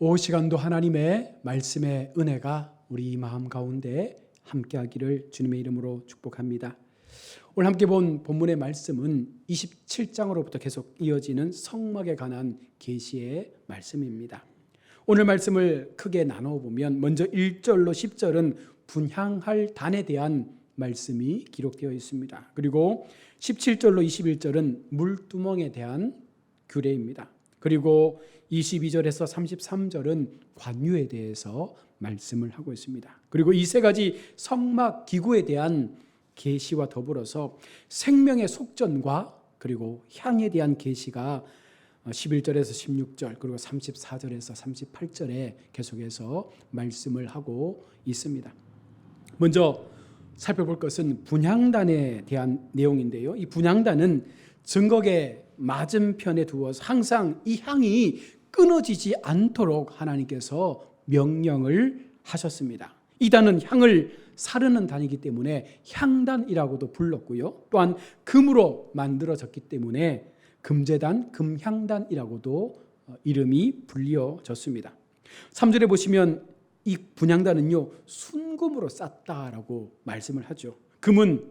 오후 시간도 하나님의 말씀의 은혜가 우리 마음 가운데 함께하기를 주님의 이름으로 축복합니다. 오늘 함께 본 본문의 말씀은 27장으로부터 계속 이어지는 성막에 관한 계시의 말씀입니다. 오늘 말씀을 크게 나누어 보면 먼저 1절로 10절은 분향할 단에 대한 말씀이 기록되어 있습니다. 그리고 17절로 21절은 물두멍에 대한 규례입니다. 그리고 22절에서 33절은 관유에 대해서 말씀을 하고 있습니다. 그리고 이 세 가지 성막 기구에 대한 계시와 더불어서 생명의 속전과 그리고 향에 대한 계시가 11절에서 16절 그리고 34절에서 38절에 계속해서 말씀을 하고 있습니다. 먼저 살펴볼 것은 분향단에 대한 내용인데요. 이 분향단은 증거의 맞은편에 두어서 항상 이 향이 끊어지지 않도록 하나님께서 명령을 하셨습니다. 이 단은 향을 사르는 단이기 때문에 향단이라고도 불렀고요. 또한 금으로 만들어졌기 때문에 금제단, 금향단이라고도 이름이 불려졌습니다. 3절에 보시면 이 분향단은요, 순금으로 쌌다라고 말씀을 하죠. 금은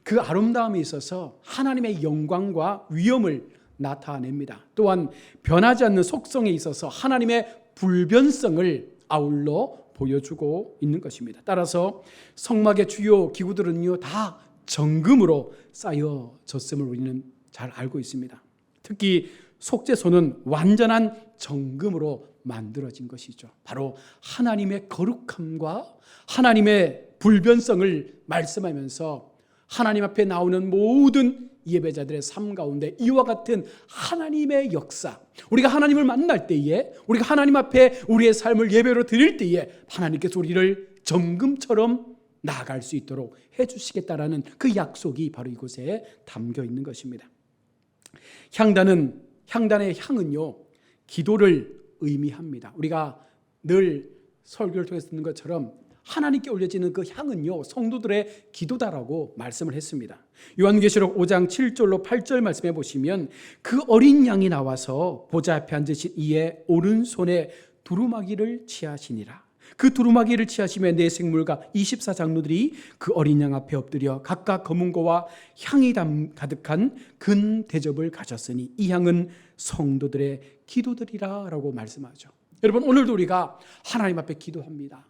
그 아름다움에 있어서 하나님의 영광과 위엄을 나타냅니다. 또한 변하지 않는 속성에 있어서 하나님의 불변성을 아울러 보여주고 있는 것입니다. 따라서 성막의 주요 기구들은요, 다 정금으로 쌓여졌음을 우리는 잘 알고 있습니다. 특히 속죄소는 완전한 정금으로 만들어진 것이죠. 바로 하나님의 거룩함과 하나님의 불변성을 말씀하면서 하나님 앞에 나오는 모든 예배자들의 삶 가운데 이와 같은 하나님의 역사, 우리가 하나님을 만날 때에, 우리가 하나님 앞에 우리의 삶을 예배로 드릴 때에 하나님께서 우리를 정금처럼 나아갈 수 있도록 해주시겠다라는 그 약속이 바로 이곳에 담겨 있는 것입니다. 향단의 향은요, 기도를 의미합니다. 우리가 늘 설교를 통해서 듣는 것처럼 하나님께 올려지는 그 향은요, 성도들의 기도다라고 말씀을 했습니다. 요한계시록 5장 7절로 8절 말씀해 보시면 그 어린 양이 나와서 보좌 앞에 앉으신 이의 오른손에 두루마기를 취하시니라. 그 두루마기를 취하시며 네 생물과 24장로들이 그 어린 양 앞에 엎드려 각각 검은고와 향이 가득한 근 대접을 가졌으니 이 향은 성도들의 기도들이라 라고 말씀하죠. 여러분, 오늘도 우리가 하나님 앞에 기도합니다.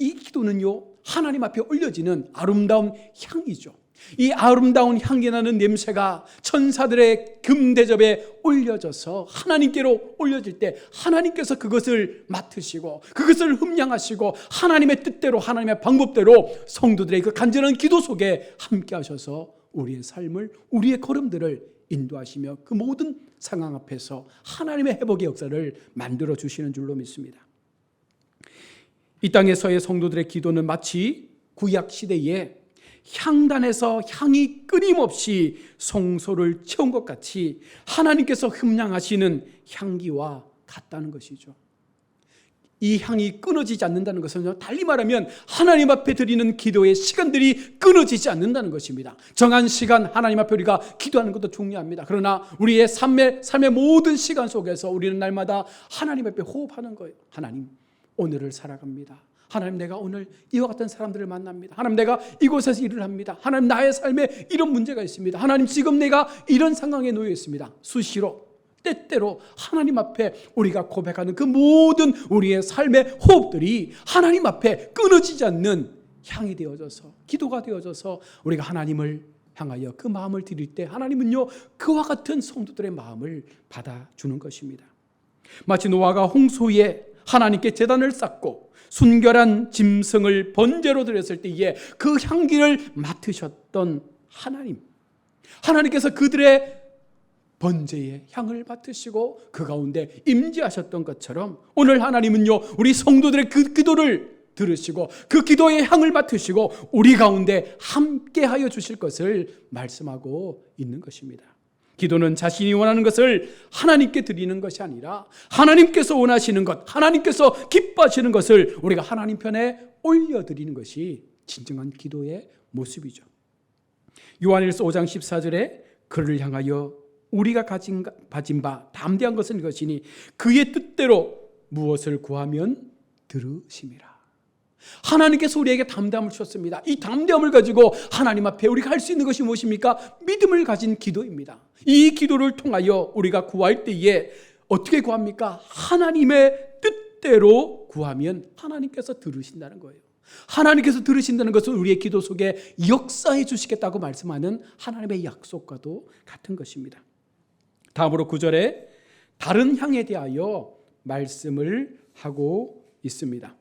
이 기도는요, 하나님 앞에 올려지는 아름다운 향이죠. 이 아름다운 향기 나는 냄새가 천사들의 금대접에 올려져서 하나님께로 올려질 때 하나님께서 그것을 맡으시고 그것을 흠양하시고 하나님의 뜻대로 하나님의 방법대로 성도들의 그 간절한 기도 속에 함께 하셔서 우리의 삶을, 우리의 걸음들을 인도하시며 그 모든 상황 앞에서 하나님의 회복의 역사를 만들어 주시는 줄로 믿습니다. 이 땅에서의 성도들의 기도는 마치 구약 시대에 향단에서 향이 끊임없이 성소를 채운 것 같이 하나님께서 흠양하시는 향기와 같다는 것이죠. 이 향이 끊어지지 않는다는 것은 달리 말하면 하나님 앞에 드리는 기도의 시간들이 끊어지지 않는다는 것입니다. 정한 시간 하나님 앞에 우리가 기도하는 것도 중요합니다. 그러나 우리의 삶의 모든 시간 속에서 우리는 날마다 하나님 앞에 호흡하는 거예요. 하나님, 오늘을 살아갑니다. 하나님, 내가 오늘 이와 같은 사람들을 만납니다. 하나님, 내가 이곳에서 일을 합니다. 하나님, 나의 삶에 이런 문제가 있습니다. 하나님, 지금 내가 이런 상황에 놓여 있습니다. 수시로, 때때로 하나님 앞에 우리가 고백하는 그 모든 우리의 삶의 호흡들이 하나님 앞에 끊어지지 않는 향이 되어져서, 기도가 되어져서 우리가 하나님을 향하여 그 마음을 드릴 때 하나님은요, 그와 같은 성도들의 마음을 받아주는 것입니다. 마치 노아가 홍수에 하나님께 제단을 쌓고 순결한 짐승을 번제로 드렸을 때에 그 향기를 맡으셨던 하나님께서 그들의 번제의 향을 맡으시고 그 가운데 임재하셨던 것처럼 오늘 하나님은요, 우리 성도들의 그 기도를 들으시고 그 기도의 향을 맡으시고 우리 가운데 함께하여 주실 것을 말씀하고 있는 것입니다. 기도는 자신이 원하는 것을 하나님께 드리는 것이 아니라 하나님께서 원하시는 것, 하나님께서 기뻐하시는 것을 우리가 하나님 편에 올려드리는 것이 진정한 기도의 모습이죠. 요한일서 5장 14절에 그를 향하여 우리가 가진 바 담대한 것은 이것이니 그의 뜻대로 무엇을 구하면 들으심이라. 하나님께서 우리에게 담대함을 주셨습니다. 이 담대함을 가지고 하나님 앞에 우리가 할 수 있는 것이 무엇입니까? 믿음을 가진 기도입니다. 이 기도를 통하여 우리가 구할 때에 어떻게 구합니까? 하나님의 뜻대로 구하면 하나님께서 들으신다는 거예요. 하나님께서 들으신다는 것은 우리의 기도 속에 역사해 주시겠다고 말씀하는 하나님의 약속과도 같은 것입니다. 다음으로 9절에 다른 향에 대하여 말씀을 하고 있습니다.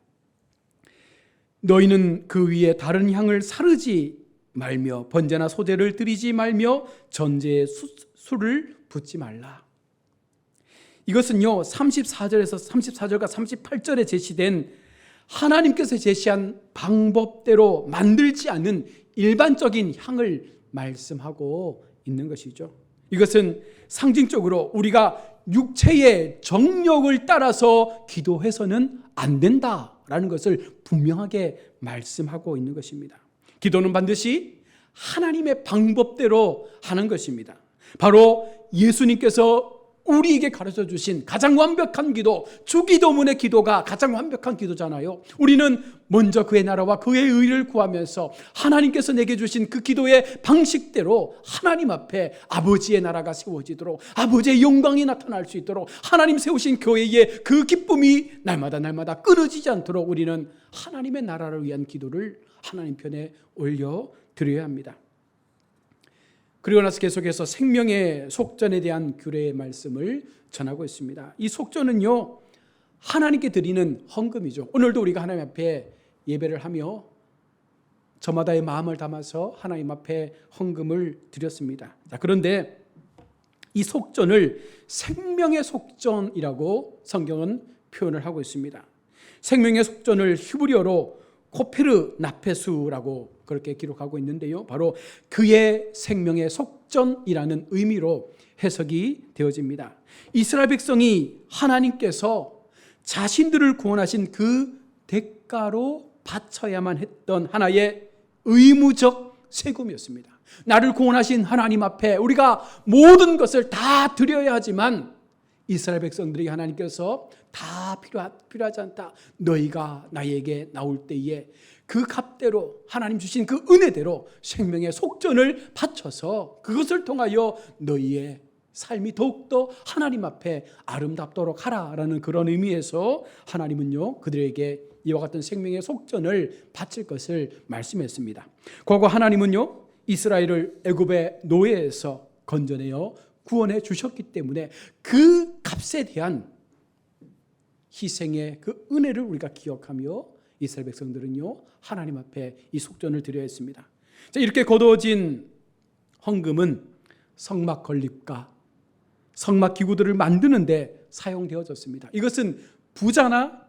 너희는 그 위에 다른 향을 사르지 말며 번제나 소제를 드리지 말며 전제에 술을 붓지 말라. 이것은요 34절과 38절에 제시된 하나님께서 제시한 방법대로 만들지 않은 일반적인 향을 말씀하고 있는 것이죠. 이것은 상징적으로 우리가 육체의 정욕을 따라서 기도해서는 안 된다라는 것을 분명하게 말씀하고 있는 것입니다. 기도는 반드시 하나님의 방법대로 하는 것입니다. 바로 예수님께서 우리에게 가르쳐 주신 가장 완벽한 기도, 주기도문의 기도가 가장 완벽한 기도잖아요. 우리는 먼저 그의 나라와 그의 의를 구하면서 하나님께서 내게 주신 그 기도의 방식대로 하나님 앞에 아버지의 나라가 세워지도록, 아버지의 영광이 나타날 수 있도록, 하나님 세우신 교회의 그 기쁨이 날마다 끊어지지 않도록 우리는 하나님의 나라를 위한 기도를 하나님 편에 올려드려야 합니다. 그리고 나서 계속해서 생명의 속전에 대한 규례의 말씀을 전하고 있습니다. 이 속전은요 하나님께 드리는 헌금이죠. 오늘도 우리가 하나님 앞에 예배를 하며 저마다의 마음을 담아서 하나님 앞에 헌금을 드렸습니다. 그런데 이 속전을 생명의 속전이라고 성경은 표현을 하고 있습니다. 생명의 속전을 히브리어로 코페르 나페수라고 그렇게 기록하고 있는데요, 바로 그의 생명의 속전이라는 의미로 해석이 되어집니다. 이스라엘 백성이 하나님께서 자신들을 구원하신 그 대가로 바쳐야만 했던 하나의 의무적 세금이었습니다. 나를 구원하신 하나님 앞에 우리가 모든 것을 다 드려야 하지만 이스라엘 백성들이 하나님께서 다 필요하지 않다, 너희가 나에게 나올 때에 그 값대로 하나님 주신 그 은혜대로 생명의 속전을 바쳐서 그것을 통하여 너희의 삶이 더욱더 하나님 앞에 아름답도록 하라라는 그런 의미에서 하나님은요 그들에게 이와 같은 생명의 속전을 바칠 것을 말씀했습니다. 과거 하나님은요 이스라엘을 애굽의 노예에서 건져내어 구원해 주셨기 때문에 그 값에 대한 희생의 그 은혜를 우리가 기억하며 이스라엘 백성들은요 하나님 앞에 이 속전을 드려야 했습니다. 자, 이렇게 거두어진 헌금은 성막 건립과 성막 기구들을 만드는데 사용되어졌습니다. 이것은 부자나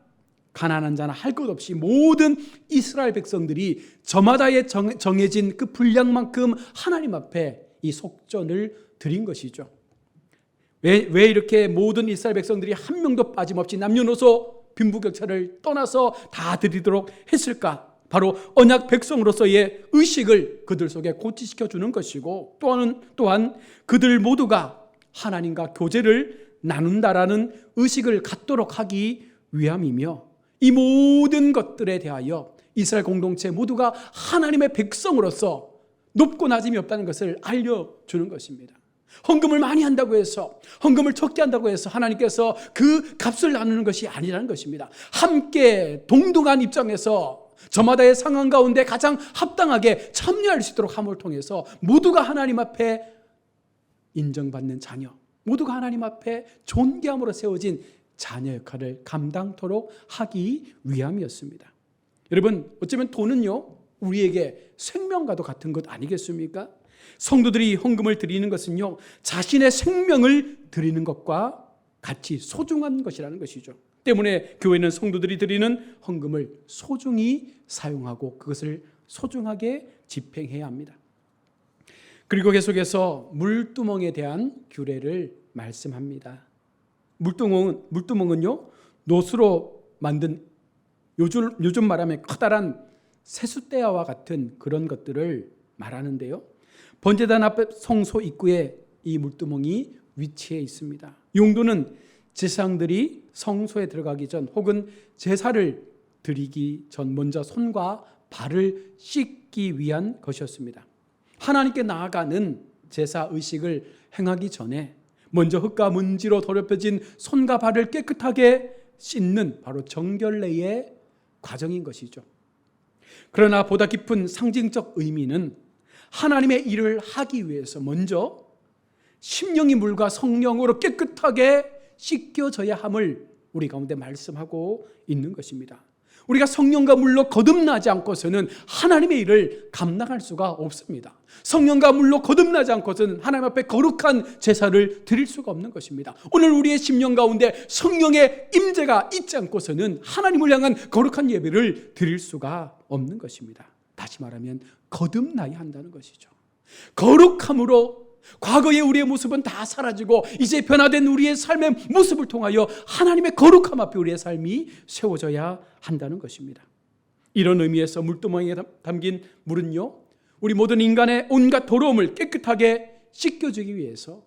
가난한 자나 할 것 없이 모든 이스라엘 백성들이 저마다의 정해진 그 분량만큼 하나님 앞에 이 속전을 드린 것이죠. 왜 이렇게 모든 이스라엘 백성들이 한 명도 빠짐없이 남녀노소 빈부격차를 떠나서 다 드리도록 했을까? 바로 언약 백성으로서의 의식을 그들 속에 고취시켜 주는 것이고, 또한 그들 모두가 하나님과 교제를 나눈다라는 의식을 갖도록 하기 위함이며, 이 모든 것들에 대하여 이스라엘 공동체 모두가 하나님의 백성으로서 높고 낮음이 없다는 것을 알려주는 것입니다. 헌금을 많이 한다고 해서, 헌금을 적게 한다고 해서 하나님께서 그 값을 나누는 것이 아니라는 것입니다. 함께 동등한 입장에서 저마다의 상황 가운데 가장 합당하게 참여할 수 있도록 함을 통해서 모두가 하나님 앞에 인정받는 자녀, 모두가 하나님 앞에 존귀함으로 세워진 자녀 역할을 감당토록 하기 위함이었습니다. 여러분, 어쩌면 돈은요 우리에게 생명과도 같은 것 아니겠습니까? 성도들이 헌금을 드리는 것은요 자신의 생명을 드리는 것과 같이 소중한 것이라는 것이죠. 때문에 교회는 성도들이 드리는 헌금을 소중히 사용하고 그것을 소중하게 집행해야 합니다. 그리고 계속해서 물두멍에 대한 규례를 말씀합니다. 물두멍은요 노수로 만든 요즘 말하면 커다란 세숫대야와 같은 그런 것들을 말하는데요, 번제단 앞에 성소 입구에 이 물두멍이 위치해 있습니다. 용도는 제사장들이 성소에 들어가기 전 혹은 제사를 드리기 전 먼저 손과 발을 씻기 위한 것이었습니다. 하나님께 나아가는 제사 의식을 행하기 전에 먼저 흙과 먼지로 더럽혀진 손과 발을 깨끗하게 씻는 바로 정결례의 과정인 것이죠. 그러나 보다 깊은 상징적 의미는 하나님의 일을 하기 위해서 먼저 심령이 물과 성령으로 깨끗하게 씻겨져야 함을 우리 가운데 말씀하고 있는 것입니다. 우리가 성령과 물로 거듭나지 않고서는 하나님의 일을 감당할 수가 없습니다. 성령과 물로 거듭나지 않고서는 하나님 앞에 거룩한 제사를 드릴 수가 없는 것입니다. 오늘 우리의 심령 가운데 성령의 임재가 있지 않고서는 하나님을 향한 거룩한 예배를 드릴 수가 없는 것입니다. 다시 말하면 거듭나야 한다는 것이죠. 거룩함으로 과거의 우리의 모습은 다 사라지고 이제 변화된 우리의 삶의 모습을 통하여 하나님의 거룩함 앞에 우리의 삶이 세워져야 한다는 것입니다. 이런 의미에서 물두멍에 담긴 물은요, 우리 모든 인간의 온갖 더러움을 깨끗하게 씻겨주기 위해서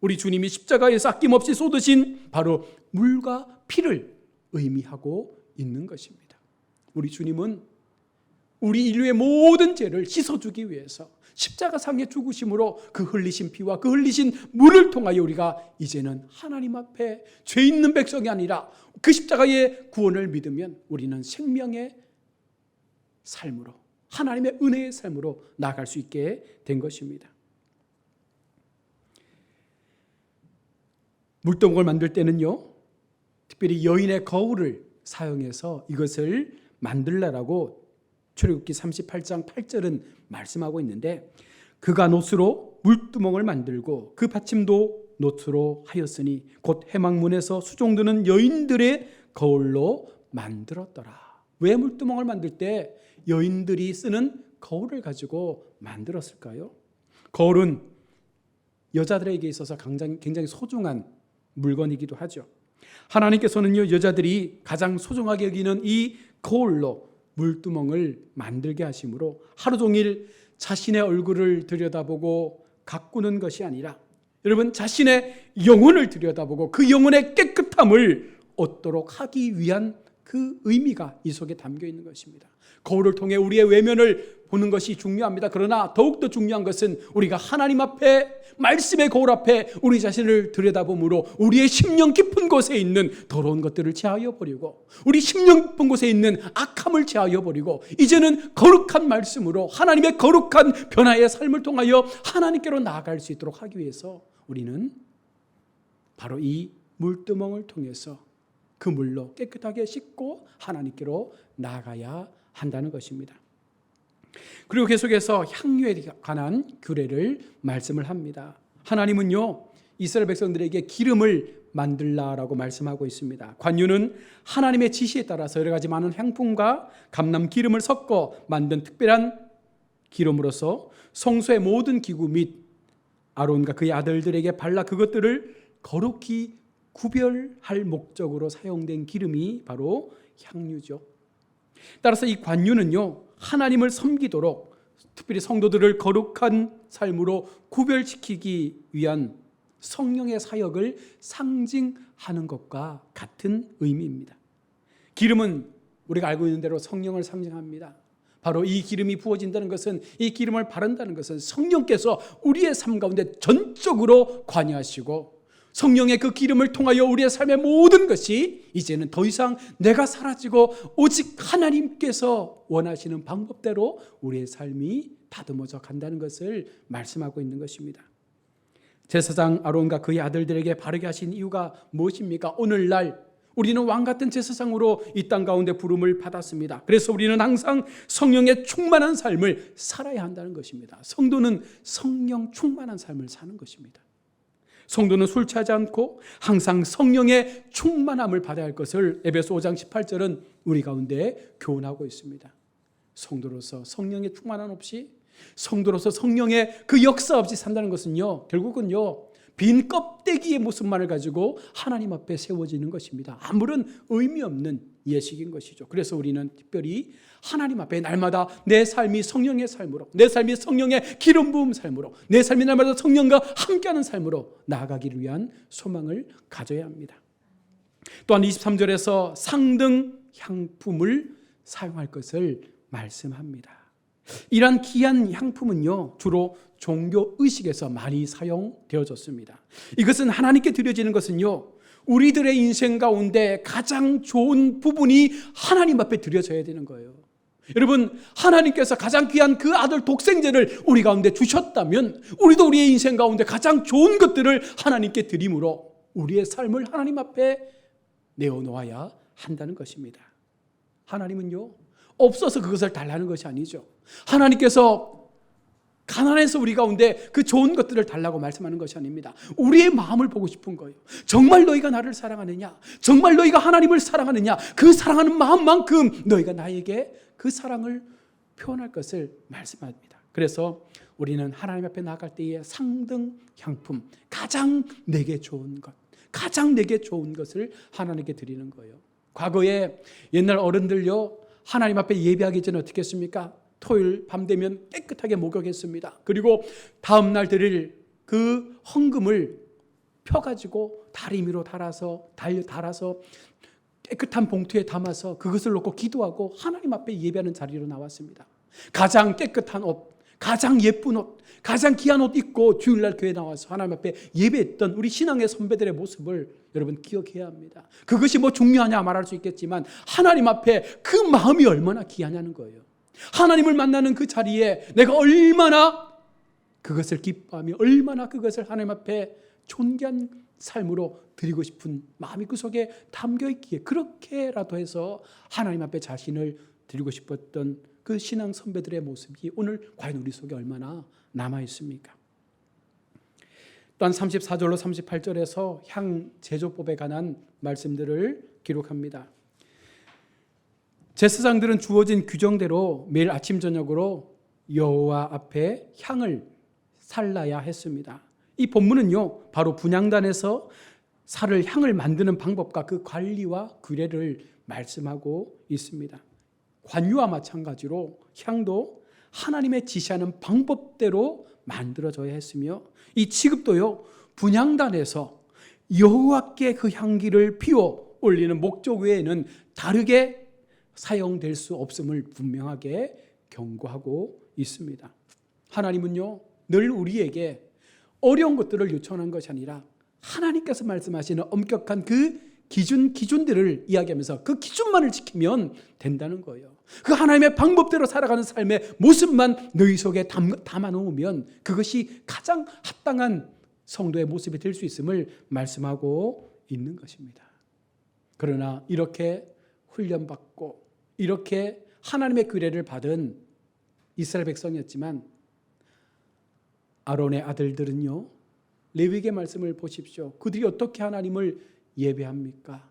우리 주님이 십자가에서 아낌없이 쏟으신 바로 물과 피를 의미하고 있는 것입니다. 우리 주님은 우리 인류의 모든 죄를 씻어주기 위해서 십자가상의 죽으심으로 그 흘리신 피와 그 흘리신 물을 통하여 우리가 이제는 하나님 앞에 죄 있는 백성이 아니라 그 십자가의 구원을 믿으면 우리는 생명의 삶으로, 하나님의 은혜의 삶으로 나아갈 수 있게 된 것입니다. 물동을 만들 때는요, 특별히 여인의 거울을 사용해서 이것을 만들라라고 출애굽기 38장 8절은 말씀하고 있는데, 그가 놋으로 물두멍을 만들고 그 받침도 놋으로 하였으니 곧 해망문에서 수종드는 여인들의 거울로 만들었더라. 왜 물두멍을 만들 때 여인들이 쓰는 거울을 가지고 만들었을까요? 거울은 여자들에게 있어서 굉장히 소중한 물건이기도 하죠. 하나님께서는요, 여자들이 가장 소중하게 여기는 이 거울로 물두멍을 만들게 하심으로 하루 종일 자신의 얼굴을 들여다보고 가꾸는 것이 아니라 여러분 자신의 영혼을 들여다보고 그 영혼의 깨끗함을 얻도록 하기 위한 그 의미가 이 속에 담겨 있는 것입니다. 거울을 통해 우리의 외면을 보는 것이 중요합니다. 그러나 더욱더 중요한 것은 우리가 하나님 앞에, 말씀의 거울 앞에 우리 자신을 들여다보므로 우리의 심령 깊은 곳에 있는 더러운 것들을 제하여 버리고 우리 심령 깊은 곳에 있는 악함을 제하여 버리고 이제는 거룩한 말씀으로 하나님의 거룩한 변화의 삶을 통하여 하나님께로 나아갈 수 있도록 하기 위해서 우리는 바로 이 물두멍을 통해서 그 물로 깨끗하게 씻고 하나님께로 나아가야 한다는 것입니다. 그리고 계속해서 향유에 관한 규례를 말씀을 합니다. 하나님은요, 이스라엘 백성들에게 기름을 만들라라고 말씀하고 있습니다. 관유는 하나님의 지시에 따라서 여러 가지 많은 향품과 감람 기름을 섞어 만든 특별한 기름으로서 성소의 모든 기구 및 아론과 그의 아들들에게 발라 그것들을 거룩히 구별할 목적으로 사용된 기름이 바로 향유죠. 따라서 이 관유는요, 하나님을 섬기도록 특별히 성도들을 거룩한 삶으로 구별시키기 위한 성령의 사역을 상징하는 것과 같은 의미입니다. 기름은 우리가 알고 있는 대로 성령을 상징합니다. 바로 이 기름이 부어진다는 것은, 이 기름을 바른다는 것은 성령께서 우리의 삶 가운데 전적으로 관여하시고 성령의 그 기름을 통하여 우리의 삶의 모든 것이 이제는 더 이상 내가 사라지고 오직 하나님께서 원하시는 방법대로 우리의 삶이 다듬어져 간다는 것을 말씀하고 있는 것입니다. 제사장 아론과 그의 아들들에게 바르게 하신 이유가 무엇입니까? 오늘날 우리는 왕같은 제사장으로 이 땅 가운데 부름을 받았습니다. 그래서 우리는 항상 성령의 충만한 삶을 살아야 한다는 것입니다. 성도는 성령 충만한 삶을 사는 것입니다. 성도는 술 취하지 않고 항상 성령의 충만함을 받아야 할 것을 에베소 5장 18절은 우리 가운데 교훈하고 있습니다. 성도로서 성령의 충만함 없이, 성도로서 성령의 그 역사 없이 산다는 것은요, 결국은요, 빈 껍데기의 모습만을 가지고 하나님 앞에 세워지는 것입니다. 아무런 의미 없는 예식인 것이죠. 그래서 우리는 특별히 하나님 앞에 날마다 내 삶이 성령의 삶으로, 내 삶이 성령의 기름 부음 삶으로, 내 삶이 날마다 성령과 함께하는 삶으로 나아가기를 위한 소망을 가져야 합니다. 또한 23절에서 상등 향품을 사용할 것을 말씀합니다. 이러한 귀한 향품은요, 주로 종교 의식에서 많이 사용되어졌습니다. 이것은 하나님께 드려지는 것은요, 우리들의 인생 가운데 가장 좋은 부분이 하나님 앞에 드려져야 되는 거예요. 여러분, 하나님께서 가장 귀한 그 아들 독생자를 우리 가운데 주셨다면 우리도 우리의 인생 가운데 가장 좋은 것들을 하나님께 드림으로 우리의 삶을 하나님 앞에 내어놓아야 한다는 것입니다. 하나님은요, 없어서 그것을 달라는 것이 아니죠. 하나님께서 가난해서 우리 가운데 그 좋은 것들을 달라고 말씀하는 것이 아닙니다. 우리의 마음을 보고 싶은 거예요. 정말 너희가 나를 사랑하느냐? 정말 너희가 하나님을 사랑하느냐? 그 사랑하는 마음만큼 너희가 나에게 그 사랑을 표현할 것을 말씀합니다. 그래서 우리는 하나님 앞에 나아갈 때에 상등 향품, 가장 내게 좋은 것, 가장 내게 좋은 것을 하나님께 드리는 거예요. 과거에 옛날 어른들요, 하나님 앞에 예배하기 전에 어떻게 했습니까? 토요일 밤 되면 깨끗하게 목욕했습니다. 그리고 다음 날 드릴 그 헌금을 펴가지고 다리미로 달아서 깨끗한 봉투에 담아서 그것을 놓고 기도하고 하나님 앞에 예배하는 자리로 나왔습니다. 가장 깨끗한 옷, 가장 예쁜 옷, 가장 귀한 옷 입고 주일날 교회 나와서 하나님 앞에 예배했던 우리 신앙의 선배들의 모습을 여러분 기억해야 합니다. 그것이 뭐 중요하냐 말할 수 있겠지만 하나님 앞에 그 마음이 얼마나 귀하냐는 거예요. 하나님을 만나는 그 자리에 내가 얼마나 그것을 기뻐하며 얼마나 그것을 하나님 앞에 존귀한 삶으로 드리고 싶은 마음이 그 속에 담겨 있기에 그렇게라도 해서 하나님 앞에 자신을 드리고 싶었던 그 신앙 선배들의 모습이 오늘 과연 우리 속에 얼마나 남아 있습니까? 또한 34절로 38절에서 향 제조법에 관한 말씀들을 기록합니다. 제사장들은 주어진 규정대로 매일 아침 저녁으로 여호와 앞에 향을 살라야 했습니다. 이 본문은요, 바로 분향단에서 살을 향을 만드는 방법과 그 관리와 규례를 말씀하고 있습니다. 관유와 마찬가지로 향도 하나님의 지시하는 방법대로 만들어져야 했으며 이 취급도요, 분향단에서 여호와께 그 향기를 피워 올리는 목적 외에는 다르게 사용될 수 없음을 분명하게 경고하고 있습니다. 하나님은요, 늘 우리에게 어려운 것들을 요청하는 것이 아니라 하나님께서 말씀하시는 엄격한 그 기준들을 이야기하면서 그 기준만을 지키면 된다는 거예요. 그 하나님의 방법대로 살아가는 삶의 모습만 너희 속에 담아놓으면 그것이 가장 합당한 성도의 모습이 될 수 있음을 말씀하고 있는 것입니다. 그러나 이렇게 훈련받고 이렇게 하나님의 규례를 받은 이스라엘 백성이었지만 아론의 아들들은요, 레위기의 말씀을 보십시오. 그들이 어떻게 하나님을 예배합니까?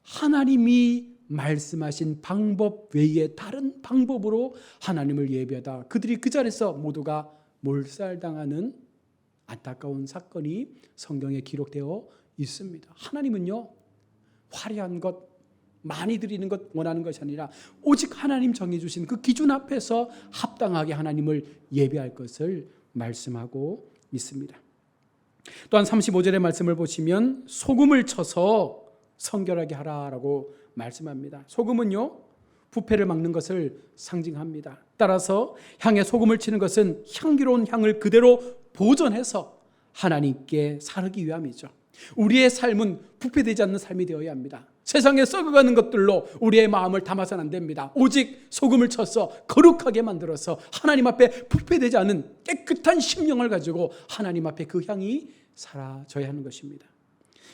하나님이 말씀하신 방법 외에 다른 방법으로 하나님을 예배하다 그들이 그 자리에서 모두가 몰살당하는 안타까운 사건이 성경에 기록되어 있습니다. 하나님은요, 화려한 것, 많이 드리는 것 원하는 것이 아니라 오직 하나님 정해주신 그 기준 앞에서 합당하게 하나님을 예배할 것을 말씀하고 있습니다. 또한 35절의 말씀을 보시면 소금을 쳐서 성결하게 하라라고 말씀합니다. 소금은요, 부패를 막는 것을 상징합니다. 따라서 향에 소금을 치는 것은 향기로운 향을 그대로 보존해서 하나님께 사르기 위함이죠. 우리의 삶은 부패되지 않는 삶이 되어야 합니다. 세상에 썩어가는 것들로 우리의 마음을 담아서는 안 됩니다. 오직 소금을 쳐서 거룩하게 만들어서 하나님 앞에 부패되지 않은 깨끗한 심령을 가지고 하나님 앞에 그 향이 사라져야 하는 것입니다.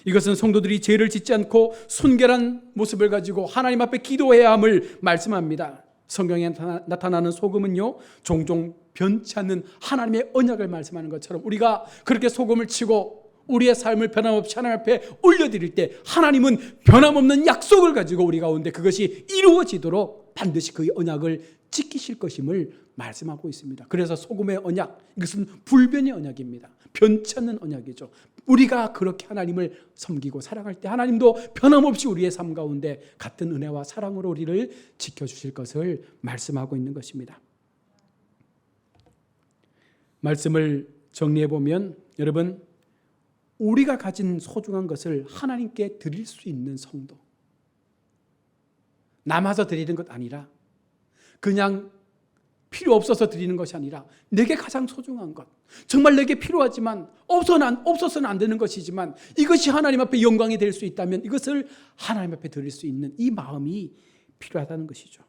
이것은 성도들이 죄를 짓지 않고 순결한 모습을 가지고 하나님 앞에 기도해야 함을 말씀합니다. 성경에 나타나는 소금은요, 종종 변치 않는 하나님의 언약을 말씀하는 것처럼 우리가 그렇게 소금을 치고 우리의 삶을 변함없이 하나님 앞에 올려드릴 때 하나님은 변함없는 약속을 가지고 우리 가운데 그것이 이루어지도록 반드시 그 언약을 지키실 것임을 말씀하고 있습니다. 그래서 소금의 언약, 이것은 불변의 언약입니다. 변치 않는 언약이죠. 우리가 그렇게 하나님을 섬기고 사랑할 때 하나님도 변함없이 우리의 삶 가운데 같은 은혜와 사랑으로 우리를 지켜주실 것을 말씀하고 있는 것입니다. 말씀을 정리해 보면 여러분, 우리가 가진 소중한 것을 하나님께 드릴 수 있는 성도. 남아서 드리는 것 아니라, 그냥 필요 없어서 드리는 것이 아니라 내게 가장 소중한 것, 정말 내게 필요하지만 없어서는 안 되는 것이지만 이것이 하나님 앞에 영광이 될 수 있다면 이것을 하나님 앞에 드릴 수 있는 이 마음이 필요하다는 것이죠.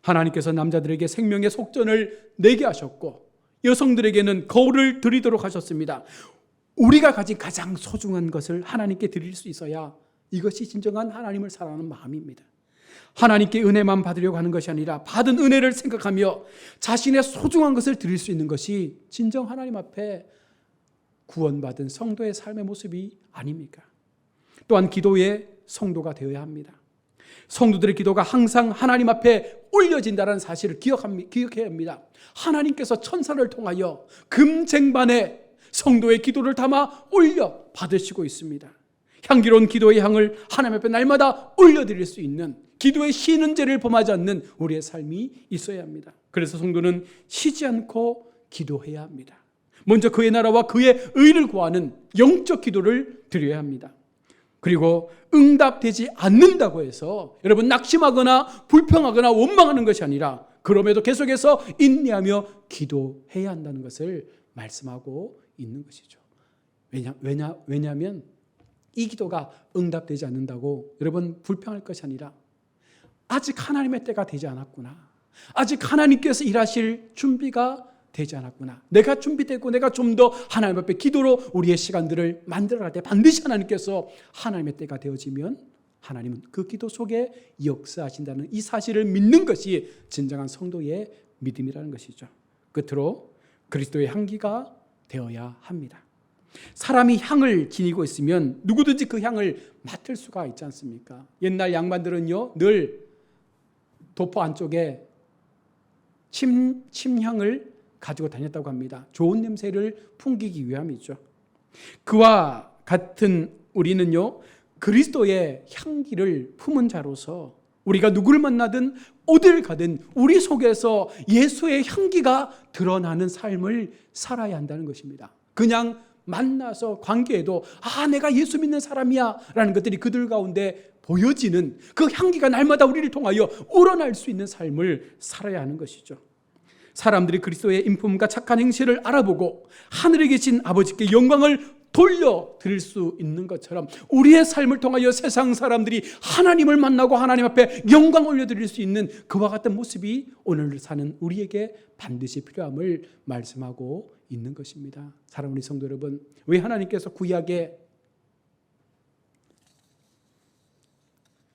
하나님께서 남자들에게 생명의 속전을 내게 하셨고 여성들에게는 거울을 드리도록 하셨습니다. 우리가 가진 가장 소중한 것을 하나님께 드릴 수 있어야 이것이 진정한 하나님을 사랑하는 마음입니다. 하나님께 은혜만 받으려고 하는 것이 아니라 받은 은혜를 생각하며 자신의 소중한 것을 드릴 수 있는 것이 진정 하나님 앞에 구원받은 성도의 삶의 모습이 아닙니까? 또한 기도의 성도가 되어야 합니다. 성도들의 기도가 항상 하나님 앞에 올려진다는 사실을 기억해야 합니다. 하나님께서 천사를 통하여 금쟁반에 성도의 기도를 담아 올려 받으시고 있습니다. 향기로운 기도의 향을 하나님 앞에 날마다 올려드릴 수 있는, 기도의 쉬는 죄를 범하지 않는 우리의 삶이 있어야 합니다. 그래서 성도는 쉬지 않고 기도해야 합니다. 먼저 그의 나라와 그의 의를 구하는 영적 기도를 드려야 합니다. 그리고 응답되지 않는다고 해서 여러분 낙심하거나 불평하거나 원망하는 것이 아니라 그럼에도 계속해서 인내하며 기도해야 한다는 것을 말씀하고 있는 것이죠. 왜냐하면 이 기도가 응답되지 않는다고 여러분 불평할 것이 아니라 아직 하나님의 때가 되지 않았구나, 아직 하나님께서 일하실 준비가 되지 않았구나, 내가 준비됐고 내가 좀 더 하나님 앞에 기도로 우리의 시간들을 만들어갈 때 반드시 하나님께서 하나님의 때가 되어지면 하나님은 그 기도 속에 역사하신다는 이 사실을 믿는 것이 진정한 성도의 믿음이라는 것이죠. 끝으로 그리스도의 향기가 되어야 합니다. 사람이 향을 지니고 있으면 누구든지 그 향을 맡을 수가 있지 않습니까? 옛날 양반들은요 늘 도포 안쪽에 침향을 가지고 다녔다고 합니다. 좋은 냄새를 풍기기 위함이죠. 그와 같은 우리는요 그리스도의 향기를 품은 자로서 우리가 누구를 만나든 어딜 가든 우리 속에서 예수의 향기가 드러나는 삶을 살아야 한다는 것입니다. 그냥 만나서 관계에도 내가 예수 믿는 사람이야 라는 것들이 그들 가운데 보여지는 그 향기가 날마다 우리를 통하여 우러날 수 있는 삶을 살아야 하는 것이죠. 사람들이 그리스도의 인품과 착한 행실을 알아보고 하늘에 계신 아버지께 영광을 돌려드릴 수 있는 것처럼 우리의 삶을 통하여 세상 사람들이 하나님을 만나고 하나님 앞에 영광 올려드릴 수 있는 그와 같은 모습이 오늘 사는 우리에게 반드시 필요함을 말씀하고 있는 것입니다. 사랑하는 우리 성도 여러분, 왜 하나님께서 구약의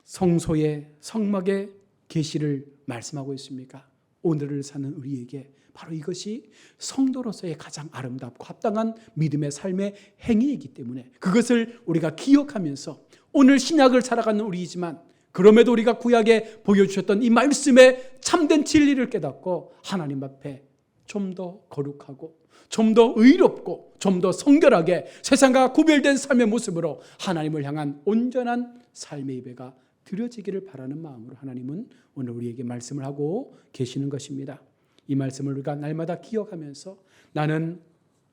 성소의 성막의 계시를 말씀하고 있습니까? 오늘을 사는 우리에게 바로 이것이 성도로서의 가장 아름답고 합당한 믿음의 삶의 행위이기 때문에 그것을 우리가 기억하면서 오늘 신약을 살아가는 우리이지만 그럼에도 우리가 구약에 보여주셨던 이 말씀의 참된 진리를 깨닫고 하나님 앞에 좀 더 거룩하고 좀 더 의롭고 좀 더 성결하게 세상과 구별된 삶의 모습으로 하나님을 향한 온전한 삶의 예배가 드려지기를 바라는 마음으로 하나님은 오늘 우리에게 말씀을 하고 계시는 것입니다. 이 말씀을 우리가 날마다 기억하면서 나는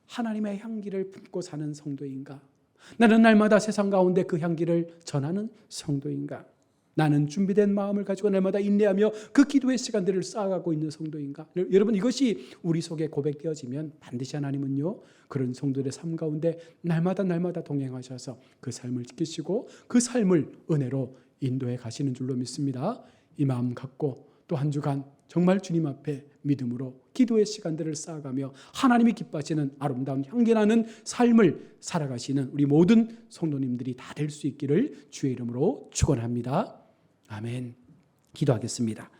하나님의 향기를 품고 사는 성도인가? 나는 날마다 세상 가운데 그 향기를 전하는 성도인가? 나는 준비된 마음을 가지고 날마다 인내하며 그 기도의 시간들을 쌓아가고 있는 성도인가? 여러분 이것이 우리 속에 고백되어지면 반드시 하나님은요 그런 성도들의 삶 가운데 날마다 동행하셔서 그 삶을 지키시고 그 삶을 은혜로 인도해 가시는 줄로 믿습니다. 이 마음 갖고 또 한 주간 정말 주님 앞에 믿음으로 기도의 시간들을 쌓아가며 하나님이 기뻐하시는 아름다운 향기나는 삶을 살아가시는 우리 모든 성도님들이 다 될 수 있기를 주의 이름으로 축원합니다. 아멘. 기도하겠습니다.